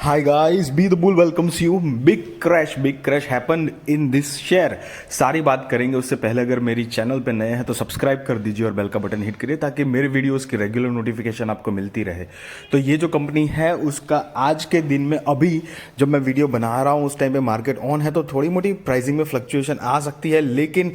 Hi guys, Be the Bull welcomes you. Big crash happened in this share. सारी बात करेंगे उससे पहले अगर मेरी चैनल पे नए हैं तो सब्सक्राइब कर दीजिए और बेल का बटन हिट करिए ताकि मेरे वीडियोस की रेगुलर नोटिफिकेशन आपको मिलती रहे। तो ये जो कंपनी है उसका आज के दिन में अभी जब मैं वीडियो बना रहा हूँ उस टाइम पे मार्केट ऑन है तो थोड़ी मोटी प्राइसिंग में फ्लक्चुएशन आ सकती है, लेकिन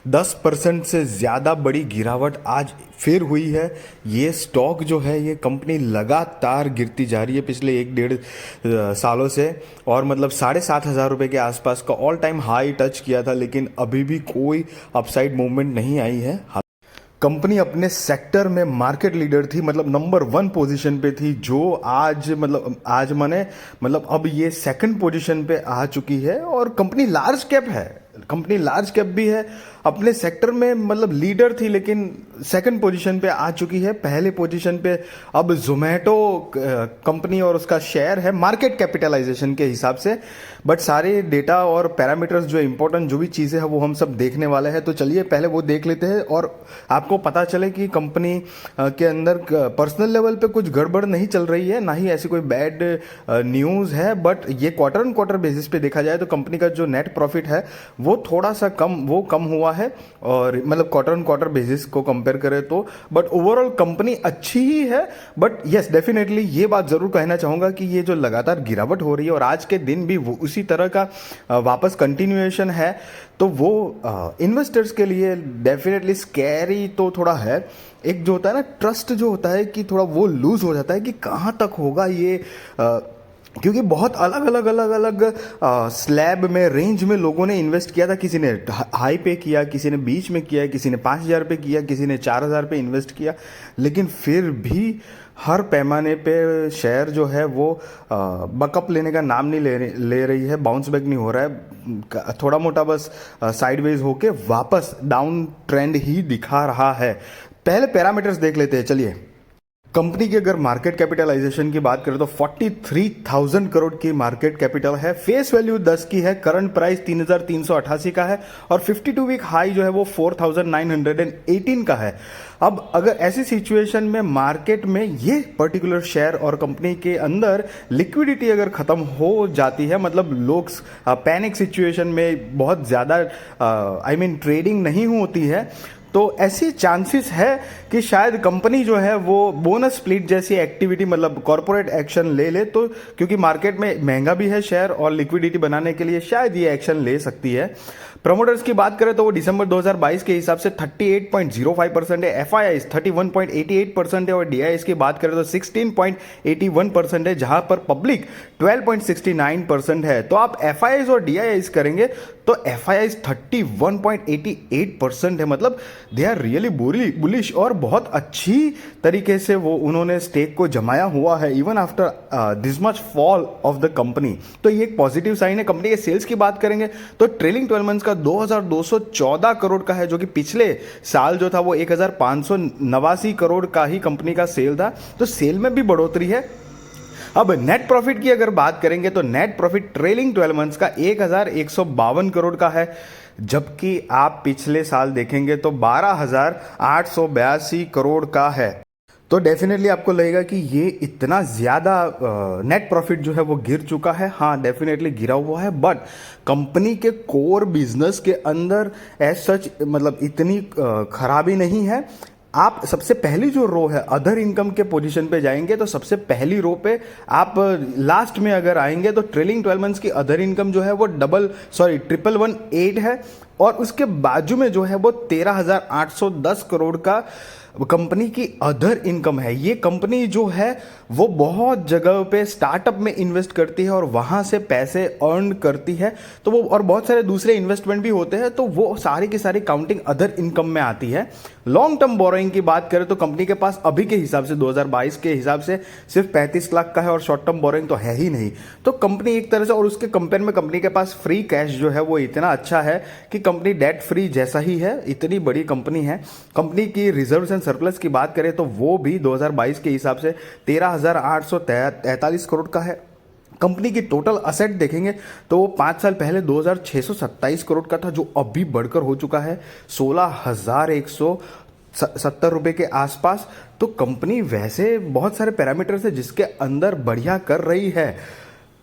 10% से ज़्यादा बड़ी गिरावट आज फिर हुई है। ये स्टॉक जो है ये कंपनी लगातार गिरती जा रही है पिछले 1-1.5 सालों से, और मतलब 7,500 रुपये के आसपास का ऑल टाइम हाई टच किया था, लेकिन अभी भी कोई अपसाइड मूवमेंट नहीं आई है। कंपनी अपने सेक्टर में मार्केट लीडर थी, मतलब नंबर 1 पोजीशन पे थी, जो आज माने मतलब अब ये सेकंड पोजीशन पे आ चुकी है। और कंपनी लार्ज कैप है, कंपनी लार्ज कैप भी है, अपने सेक्टर में मतलब लीडर थी लेकिन सेकंड पोजीशन पे आ चुकी है। पहले पोजीशन पे अब जोमेटो कंपनी और उसका शेयर है मार्केट कैपिटलाइजेशन के हिसाब से। बट सारे डेटा और पैरामीटर्स जो इंपॉर्टेंट जो भी चीज़ें हैं वो हम सब देखने वाले हैं, तो चलिए पहले वो देख लेते हैं और आपको पता चले कि कंपनी के अंदर पर्सनल लेवल पे कुछ गड़बड़ नहीं चल रही है, ना ही ऐसी कोई बैड न्यूज़ है। बट ये क्वार्टर ऑन क्वार्टर बेसिस पे देखा जाए तो कंपनी का जो नेट प्रॉफिट है वो थोड़ा सा कम हुआ है, और मतलब क्वार्टर ऑन क्वार्टर बेसिस को कंपेयर करें तो। बट ओवरऑल कंपनी अच्छी ही है। बट यस, डेफिनेटली ये बात जरूर कहना चाहूँगा कि ये जो लगातार गिरावट हो रही है और आज के दिन भी वो उसी तरह का वापस कंटिन्यूएशन है, तो वो इन्वेस्टर्स के लिए डेफिनेटली स्कैरी तो थोड़ा है। एक जो होता है ना ट्रस्ट जो होता है कि थोड़ा वो लूज हो जाता है कि कहाँ तक होगा ये, क्योंकि बहुत अलग स्लैब में रेंज में लोगों ने इन्वेस्ट किया था। किसी ने हाई पे किया, किसी ने बीच में किया, किसी ने 5,000 पे किया, किसी ने 4,000 पे इन्वेस्ट किया, लेकिन फिर भी हर पैमाने पे शेयर जो है वो बकअप लेने का नाम नहीं ले रही है, बाउंस बैक नहीं हो रहा है, थोड़ा मोटा बस साइडवेज होके वापस डाउन ट्रेंड ही दिखा रहा है। पहले पैरामीटर्स देख लेते हैं, चलिए। कंपनी की अगर मार्केट कैपिटलाइजेशन की बात करें तो 43,000 करोड़ की मार्केट कैपिटल है, फेस वैल्यू 10 की है, करंट प्राइस 3,388 का है, और 52 वीक हाई जो है वो 4,918 का है। अब अगर ऐसी सिचुएशन में मार्केट में ये पर्टिकुलर शेयर और कंपनी के अंदर लिक्विडिटी अगर खत्म हो जाती है, मतलब लोग पैनिक सिचुएशन में बहुत ज़्यादा ट्रेडिंग नहीं होती है, तो ऐसी चांसेस है कि शायद कंपनी जो है वो बोनस स्प्लिट जैसी एक्टिविटी मतलब कॉर्पोरेट एक्शन ले ले, तो क्योंकि मार्केट में महंगा भी है शेयर और लिक्विडिटी बनाने के लिए शायद ये एक्शन ले सकती है। प्रमोटर्स की बात करें तो वो दिसंबर 2022 के हिसाब से 38.05% है, एफआईआईज 31.88% है, और डीआईएस की बात करें तो 16.81% है, जहां पर पब्लिक 12.69% है। तो आप एफआईआईज और डीआईएस करेंगे तो एफआईआईज 31.88% है, मतलब दे आर रियली बुलिश, और बहुत अच्छी तरीके से वो उन्होंने स्टेक को जमाया हुआ है even after this much fall of the company. तो ये एक पॉजिटिव साइन है। कंपनी के सेल्स की बात करेंगे तो ट्रेलिंग 12 मंथ्स का 2,214 करोड़ का है, जो कि पिछले साल जो था वो 1,589 करोड़ का ही कंपनी का सेल था, तो सेल में भी बढ़ोतरी है। अब नेट प्रॉफिट की अगर बात करेंगे तो नेट प्रॉफिट ट्रेलिंग 12 मंथ्स का 1,152 करोड़ का है, जबकि आप पिछले साल देखेंगे तो 12,882 करोड़ का है। तो डेफिनेटली आपको लगेगा कि ये इतना ज़्यादा नेट प्रॉफिट जो है वो गिर चुका है। हाँ, डेफिनेटली गिरा हुआ है, बट कंपनी के कोर बिजनेस के अंदर एज सच मतलब इतनी खराबी नहीं है। आप सबसे पहली जो रो है अदर इनकम के पोजीशन पे जाएंगे तो सबसे पहली रो पे आप लास्ट में अगर आएंगे तो ट्रेलिंग 12 मंथ्स की अदर इनकम जो है वो 1,118 है, और उसके बाजू में जो है वो 13,810 करोड़ का कंपनी की अदर इनकम है। ये कंपनी जो है वो बहुत जगह पे स्टार्टअप में इन्वेस्ट करती है और वहाँ से पैसे अर्न करती है, तो वो और बहुत सारे दूसरे इन्वेस्टमेंट भी होते हैं, तो वो सारी की सारी काउंटिंग अदर इनकम में आती है। लॉन्ग टर्म बोरोइंग की बात करें तो कंपनी के पास अभी के हिसाब से 2022 के हिसाब से सिर्फ 35 लाख का है, और शॉर्ट टर्म बोरोइंग तो है ही नहीं। तो कंपनी एक तरह से, और उसके कंपेयर में कंपनी के पास फ्री कैश जो है वो इतना अच्छा है कि कंपनी डेट फ्री जैसा ही है, इतनी बड़ी कंपनी है। कंपनी की रिजर्व्स एंड सरप्लस की बात करें तो वो भी 2022 के हिसाब से 13,843 करोड़ का है। कंपनी की टोटल असेट देखेंगे तो वो 5 साल पहले 2,627 करोड़ का था, जो अभी बढ़कर हो चुका है 16,170 रुपये के आसपास। तो कंपनी वैसे बहुत सारे पैरामीटर्स है जिसके अंदर बढ़िया कर रही है।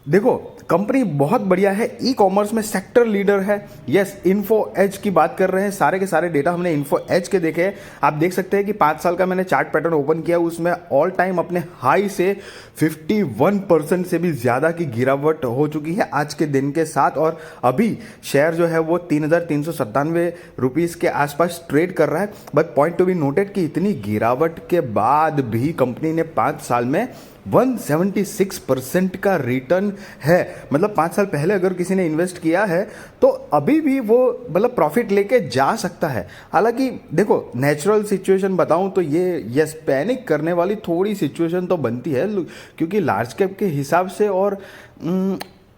देखो, कंपनी बहुत बढ़िया है, ई कॉमर्स में सेक्टर लीडर है। यस, इन्फो एज की बात कर रहे हैं, सारे के सारे डेटा हमने इन्फो एज के देखे हैं। आप देख सकते हैं कि 5 साल का मैंने चार्ट पैटर्न ओपन किया, उसमें ऑल टाइम अपने हाई से 51% से भी ज़्यादा की गिरावट हो चुकी है आज के दिन के साथ। और अभी शेयर जो है वो 3,397 रुपीज़ के आसपास ट्रेड कर रहा है। But point to be noted कि इतनी गिरावट के बाद भी कंपनी ने 5 साल में 176% का रिटर्न है। मतलब 5 साल पहले अगर किसी ने इन्वेस्ट किया है तो अभी भी वो मतलब प्रॉफिट लेके जा सकता है। हालांकि देखो, नेचुरल सिचुएशन बताऊं तो ये यस पैनिक करने वाली थोड़ी सिचुएशन तो बनती है, क्योंकि लार्ज कैप के हिसाब से और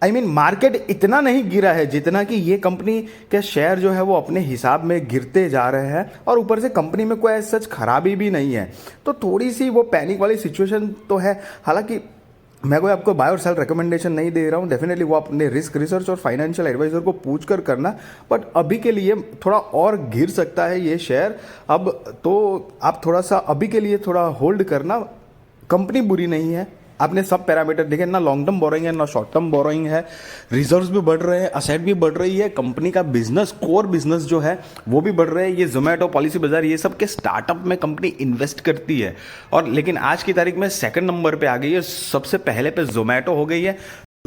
मार्केट इतना नहीं गिरा है जितना कि ये कंपनी के शेयर जो है वो अपने हिसाब में गिरते जा रहे हैं। और ऊपर से कंपनी में कोई सच खराबी भी नहीं है, तो थोड़ी सी वो पैनिक वाली सिचुएशन तो है। हालांकि मैं कोई आपको बाय और सेल रिकमेंडेशन नहीं दे रहा हूँ, डेफिनेटली वो अपने रिस्क रिसर्च और फाइनेंशियल एडवाइजर को पूछ कर करना। बट अभी के लिए थोड़ा और गिर सकता है ये शेयर अब, तो आप थोड़ा सा अभी के लिए थोड़ा होल्ड करना। कंपनी बुरी नहीं है, आपने सब पैरामीटर देखे, ना लॉन्ग टर्म बोरोइंग है ना शॉर्ट टर्म बोरोइंग है, रिजर्व्स भी बढ़ रहे हैं, असेट भी बढ़ रही है, कंपनी का बिजनेस कोर बिजनेस जो है वो भी बढ़ रहे हैं। ये जोमेटो, पॉलिसी बाजार, ये सब के स्टार्टअप में कंपनी इन्वेस्ट करती है। और लेकिन आज की तारीख में सेकंड नंबर पे आ गई है, सबसे पहले पे जोमेटो हो गई है।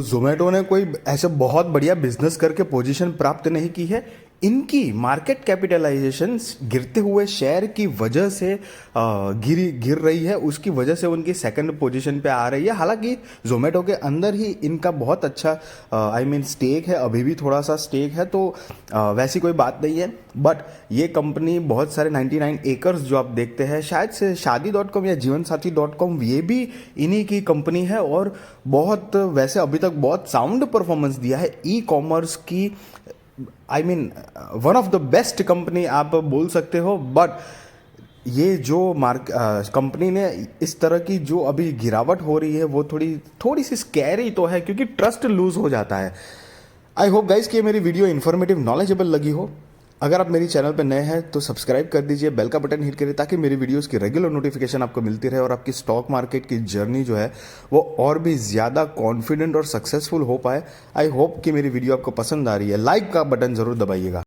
जोमेटो ने कोई ऐसे बहुत बढ़िया बिजनेस करके पोजीशन प्राप्त नहीं की है। इनकी मार्केट कैपिटलाइजेशन गिरते हुए शेयर की वजह से गिर रही है, उसकी वजह से उनकी सेकंड पोजीशन पे आ रही है। हालांकि जोमेटो के अंदर ही इनका बहुत अच्छा स्टेक है, अभी भी थोड़ा सा स्टेक है, तो वैसी कोई बात नहीं है। बट ये कंपनी बहुत सारे 99 एकर्स जो आप देखते हैं, शायद से शादी.com या जीवनसाथी.com, ये भी इन्हीं की कंपनी है और बहुत वैसे अभी तक बहुत साउंड परफॉर्मेंस दिया है ई कॉमर्स की। One of the best company आप बोल सकते हो। बट ये जो कंपनी ने इस तरह की जो अभी गिरावट हो रही है वो थोड़ी सी स्कैरी तो है, क्योंकि ट्रस्ट लूज हो जाता है। आई होप गाइज कि मेरी वीडियो इन्फॉर्मेटिव नॉलेजेबल लगी हो। अगर आप मेरी चैनल पर नए हैं तो सब्सक्राइब कर दीजिए, बेल का बटन हिट करिए ताकि मेरी वीडियोस की रेगुलर नोटिफिकेशन आपको मिलती रहे और आपकी स्टॉक मार्केट की जर्नी जो है वो और भी ज़्यादा कॉन्फिडेंट और सक्सेसफुल हो पाए। आई होप कि मेरी वीडियो आपको पसंद आ रही है। लाइक का बटन ज़रूर दबाइएगा।